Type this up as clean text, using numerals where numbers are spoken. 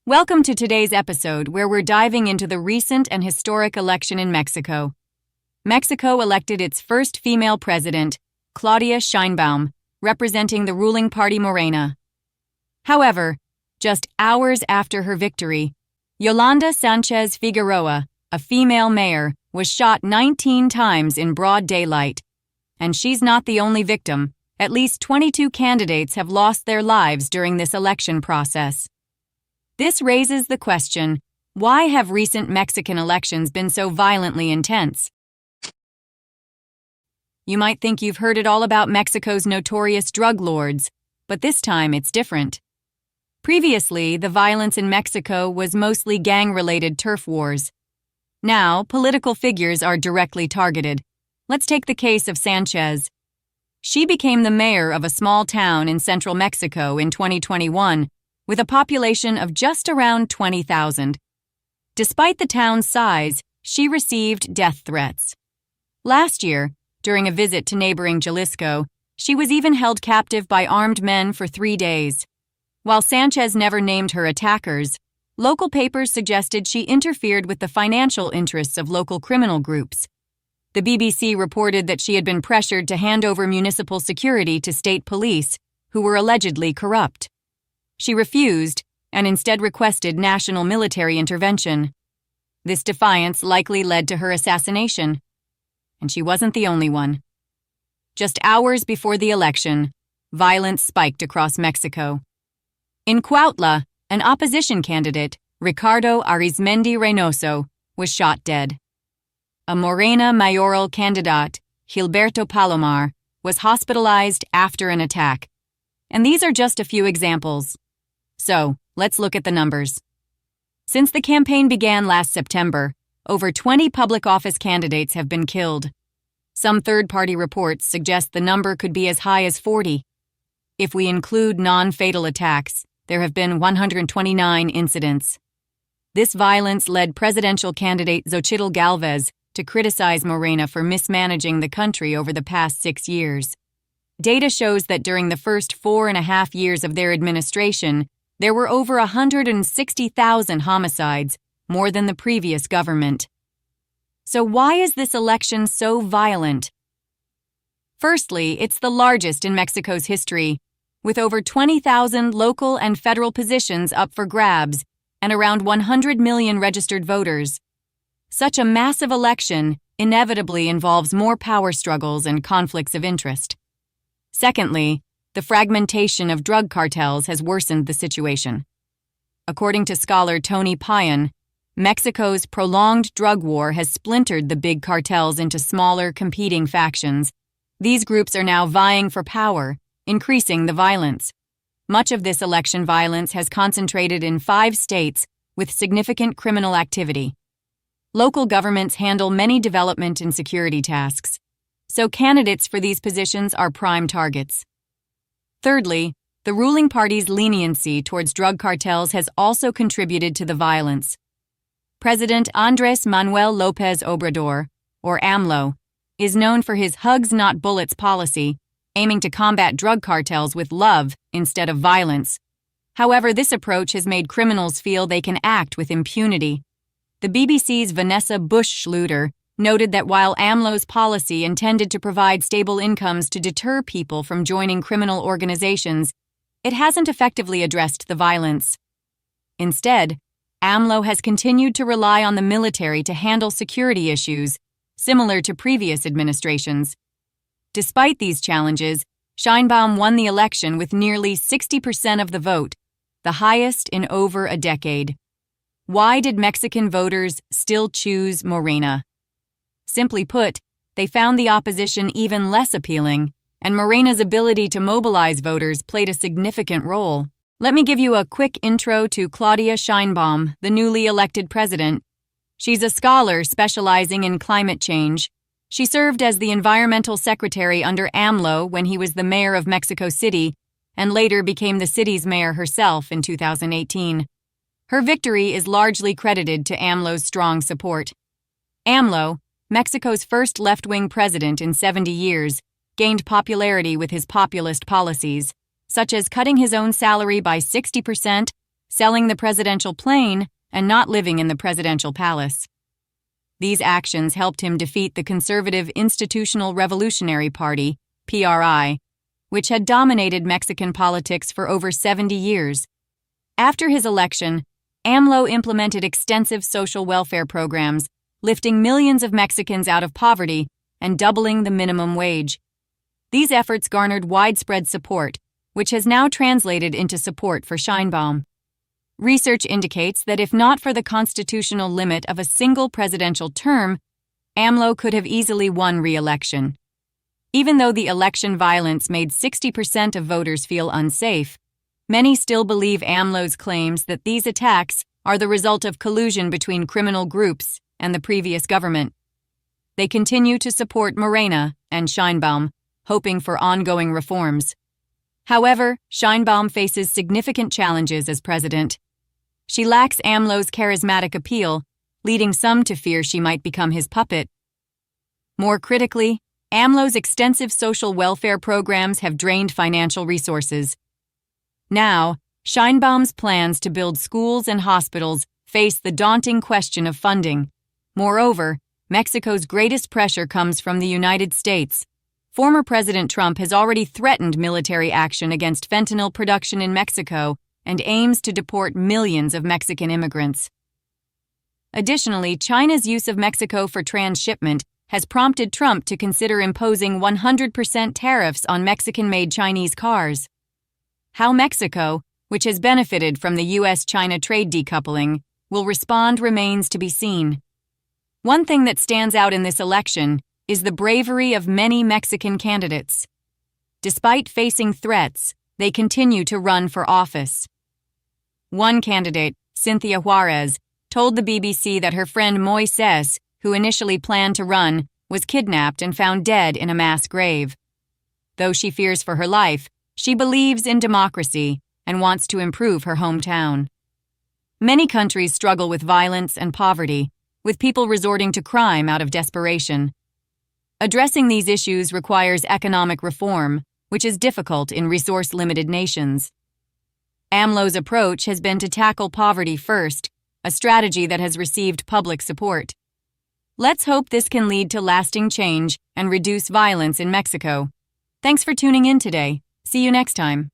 Welcome to today's episode, where we're diving into the recent and historic election in Mexico. Mexico elected its first female president, Claudia Sheinbaum, representing the ruling party MORENA. However, just hours after her victory, Yolanda Sanchez Figueroa, a female mayor, was shot 19 times in broad daylight. And she's not the only victim. At least 22 candidates have lost their lives during this election process. This raises the question, why have recent Mexican elections been so violently intense? You might think you've heard it all about Mexico's notorious drug lords, but this time it's different. Previously, the violence in Mexico was mostly gang-related turf wars. Now, political figures are directly targeted. Let's take the case of Sanchez. She became the mayor of a small town in central Mexico in 2021, with a population of just around 20,000. Despite the town's size, she received death threats. Last year, during a visit to neighboring Jalisco, she was even held captive by armed men for 3 days. While Sanchez never named her attackers, local papers suggested she interfered with the financial interests of local criminal groups. The BBC reported that she had been pressured to hand over municipal security to state police, who were allegedly corrupt. She refused and instead requested national military intervention. This defiance likely led to her assassination. And she wasn't the only one. Just hours before the election, violence spiked across Mexico. In Cuautla, an opposition candidate, Ricardo Arizmendi Reynoso, was shot dead. A MORENA mayoral candidate, Gilberto Palomar, was hospitalized after an attack. And these are just a few examples. So, let's look at the numbers. Since the campaign began last September, over 20 public office candidates have been killed. Some third-party reports suggest the number could be as high as 40. If we include non-fatal attacks, there have been 129 incidents. This violence led presidential candidate Xochitl Gálvez to criticize MORENA for mismanaging the country over the past 6 years. Data shows that during the first 4.5 years of their administration, there were over 160,000 homicides, more than the previous government. So why is this election so violent? Firstly, it's the largest in Mexico's history, with over 20,000 local and federal positions up for grabs and around 100 million registered voters. Such a massive election inevitably involves more power struggles and conflicts of interest. Secondly, the fragmentation of drug cartels has worsened the situation. According to scholar Tony Payan, Mexico's prolonged drug war has splintered the big cartels into smaller, competing factions. These groups are now vying for power, increasing the violence. Much of this election violence has concentrated in 5 states with significant criminal activity. Local governments handle many development and security tasks, so candidates for these positions are prime targets. Thirdly, the ruling party's leniency towards drug cartels has also contributed to the violence. President Andrés Manuel López Obrador, or AMLO, is known for his hugs not bullets policy, aiming to combat drug cartels with love instead of violence. However, this approach has made criminals feel they can act with impunity. The BBC's Vanessa Bush-Schluter noted that while AMLO's policy intended to provide stable incomes to deter people from joining criminal organizations, it hasn't effectively addressed the violence. Instead, AMLO has continued to rely on the military to handle security issues, similar to previous administrations. Despite these challenges, Sheinbaum won the election with nearly 60% of the vote, the highest in over a decade. Why did Mexican voters still choose MORENA? Simply put, they found the opposition even less appealing, and MORENA's ability to mobilize voters played a significant role. Let me give you a quick intro to Claudia Sheinbaum, the newly elected president. She's a scholar specializing in climate change. She served as the environmental secretary under AMLO when he was the mayor of Mexico City, and later became the city's mayor herself in 2018. Her victory is largely credited to AMLO's strong support. AMLO, Mexico's first left-wing president in 70 years, gained popularity with his populist policies, such as cutting his own salary by 60% selling the presidential plane, and not living in the presidential palace. These actions helped him defeat the conservative Institutional Revolutionary Party, PRI, which had dominated Mexican politics for over 70 years. After his election, AMLO implemented extensive social welfare programs, lifting millions of Mexicans out of poverty and doubling the minimum wage. These efforts garnered widespread support, which has now translated into support for Sheinbaum. Research indicates that if not for the constitutional limit of a single presidential term, AMLO could have easily won re-election. Even though the election violence made 60% of voters feel unsafe, many still believe AMLO's claims that these attacks are the result of collusion between criminal groups and the previous government. They continue to support MORENA and Sheinbaum, hoping for ongoing reforms. However, Sheinbaum faces significant challenges as president. She lacks AMLO's charismatic appeal, leading some to fear she might become his puppet. More critically, AMLO's extensive social welfare programs have drained financial resources. Now, Sheinbaum's plans to build schools and hospitals face the daunting question of funding. Moreover, Mexico's greatest pressure comes from the United States. Former President Trump has already threatened military action against fentanyl production in Mexico and aims to deport millions of Mexican immigrants. Additionally, China's use of Mexico for transshipment has prompted Trump to consider imposing 100% tariffs on Mexican-made Chinese cars. How Mexico, which has benefited from the U.S.-China trade decoupling, will respond remains to be seen. One thing that stands out in this election is the bravery of many Mexican candidates. Despite facing threats, they continue to run for office. One candidate, Cynthia Juarez, told the BBC that her friend Moises, who initially planned to run, was kidnapped and found dead in a mass grave. Though she fears for her life, she believes in democracy and wants to improve her hometown. Many countries struggle with violence and poverty, with people resorting to crime out of desperation. Addressing these issues requires economic reform, which is difficult in resource-limited nations. AMLO's approach has been to tackle poverty first, a strategy that has received public support. Let's hope this can lead to lasting change and reduce violence in Mexico. Thanks for tuning in today. See you next time.